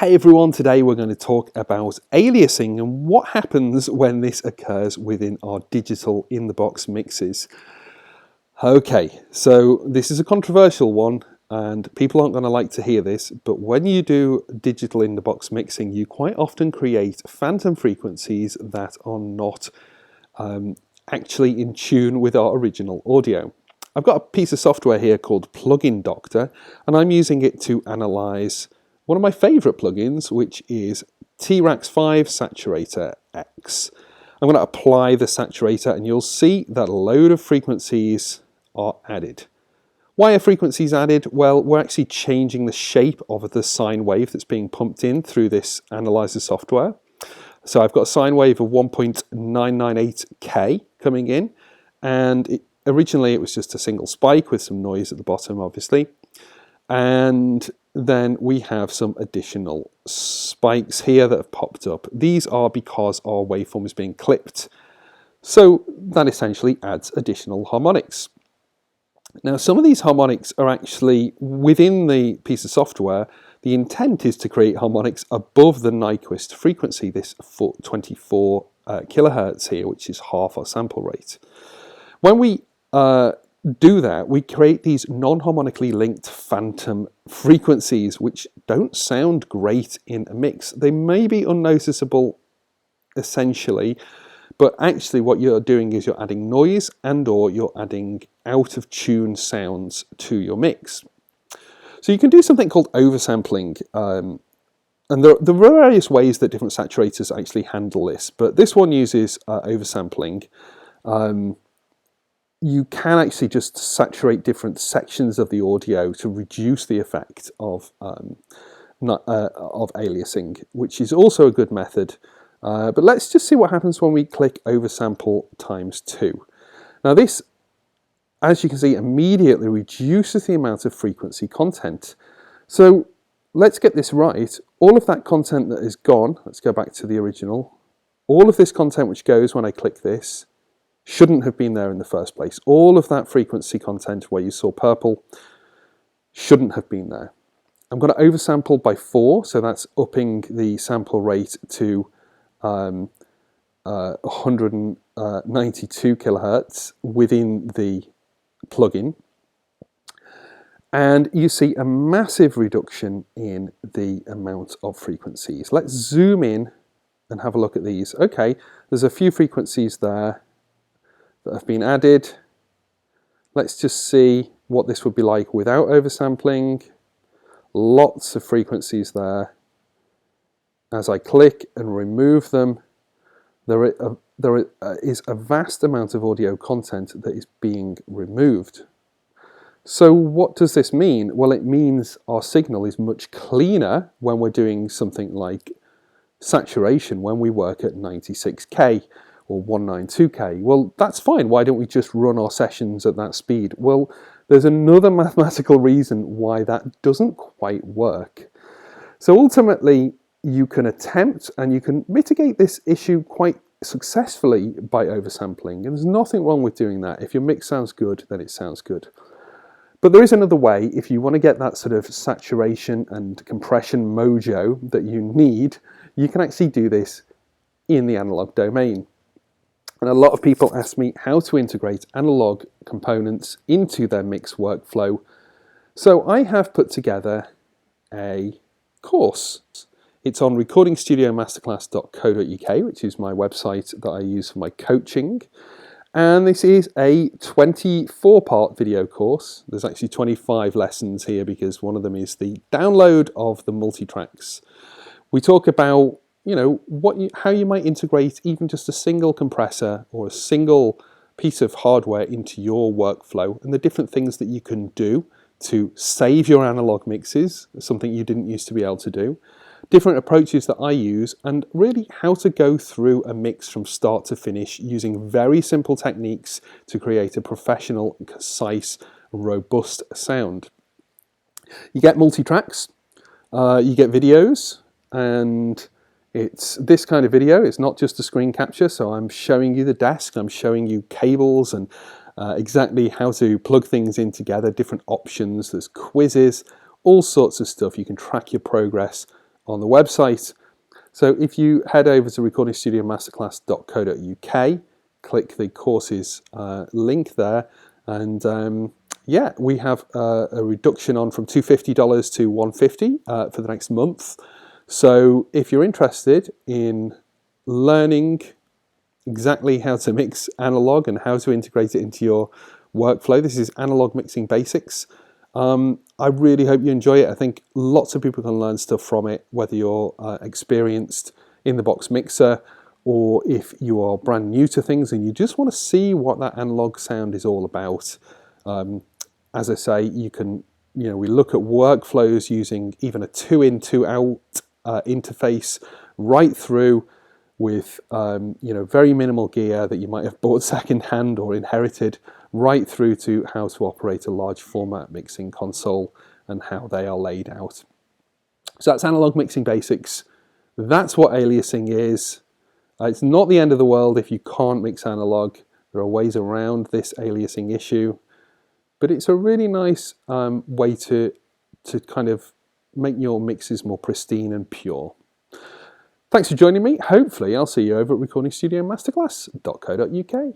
Hey everyone, today we're going to talk about aliasing and what happens when this occurs within our digital in-the-box mixes. Okay, so this is a controversial one and people aren't going to like to hear this, but when you do digital in-the-box mixing, you quite often create phantom frequencies that are not actually in tune with our original audio. I've got a piece of software here called Plugin Doctor, and I'm using it to analyze one of my favorite plugins, which is T-Rax 5 Saturator X. I'm going to apply the saturator and you'll see that a load of frequencies are added. Why are frequencies added? Well, we're actually changing the shape of the sine wave that's being pumped in through this analyzer software. So I've got a sine wave of 1.998K coming in, and originally it was just a single spike with some noise at the bottom, obviously. And then we have some additional spikes here that have popped up. These are because our waveform is being clipped. So that essentially adds additional harmonics. Now, some of these harmonics are actually within the piece of software. The intent is to create harmonics above the Nyquist frequency, this 24 kilohertz here, which is half our sample rate. When we do that, we create these non-harmonically linked phantom frequencies which don't sound great in a mix. They may be unnoticeable essentially, but actually what you're doing is you're adding noise and or you're adding out of tune sounds to your mix. So you can do something called oversampling, and there are various ways that different saturators actually handle this, but this one uses oversampling. You can actually just saturate different sections of the audio to reduce the effect of aliasing, which is also a good method. But let's just see what happens when we click oversample times 2. Now this, as you can see, immediately reduces the amount of frequency content. So let's get this right. All of that content that is gone, let's go back to the original, all of this content which goes when I click this, shouldn't have been there in the first place. All of that frequency content where you saw purple shouldn't have been there. I'm going to oversample by 4, so that's upping the sample rate to 192 kilohertz within the plugin. And you see a massive reduction in the amount of frequencies. Let's zoom in and have a look at these. Okay, there's a few frequencies there that have been added. Let's just see what this would be like without oversampling. Lots of frequencies there. As I click and remove them, there is a vast amount of audio content that is being removed. So what does this mean? Well, it means our signal is much cleaner when we're doing something like saturation, when we work at 96K. Or 192K. Well, that's fine. Why don't we just run our sessions at that speed? Well, there's another mathematical reason why that doesn't quite work. So ultimately, you can attempt and you can mitigate this issue quite successfully by oversampling. And there's nothing wrong with doing that. If your mix sounds good, then it sounds good. But there is another way. If you want to get that sort of saturation and compression mojo that you need, you can actually do this in the analog domain. And a lot of people ask me how to integrate analog components into their mix workflow. So I have put together a course. It's on recordingstudiomasterclass.co.uk, which is my website that I use for my coaching. And this is a 24-part video course. There's actually 25 lessons here because one of them is the download of the multitracks. We talk about how you might integrate even just a single compressor or a single piece of hardware into your workflow and the different things that you can do to save your analog mixes, something you didn't used to be able to do, different approaches that I use, and really how to go through a mix from start to finish using very simple techniques to create a professional, concise, robust sound. You get multi-tracks, you get videos, and it's this kind of video. It's not just a screen capture, so I'm showing you the desk, I'm showing you cables and exactly how to plug things in together, different options, there's quizzes, all sorts of stuff. You can track your progress on the website. So if you head over to recordingstudiomasterclass.co.uk, click the courses link there, and yeah, we have a reduction on from $250 to $150 for the next month. So if you're interested in learning exactly how to mix analog and how to integrate it into your workflow, this is Analog Mixing Basics. I really hope you enjoy it. I think lots of people can learn stuff from it, whether you're experienced in the box mixer or if you are brand new to things and you just want to see what that analog sound is all about. As I say, we look at workflows using even a 2-in, 2-out interface right through with very minimal gear that you might have bought second-hand or inherited, right through to how to operate a large format mixing console and how they are laid out. So that's Analog Mixing Basics. That's what aliasing is. It's not the end of the world if you can't mix analog. There are ways around this aliasing issue, but it's a really nice way to kind of make your mixes more pristine and pure. Thanks for joining me. Hopefully I'll see you over at recordingstudiomasterclass.co.uk.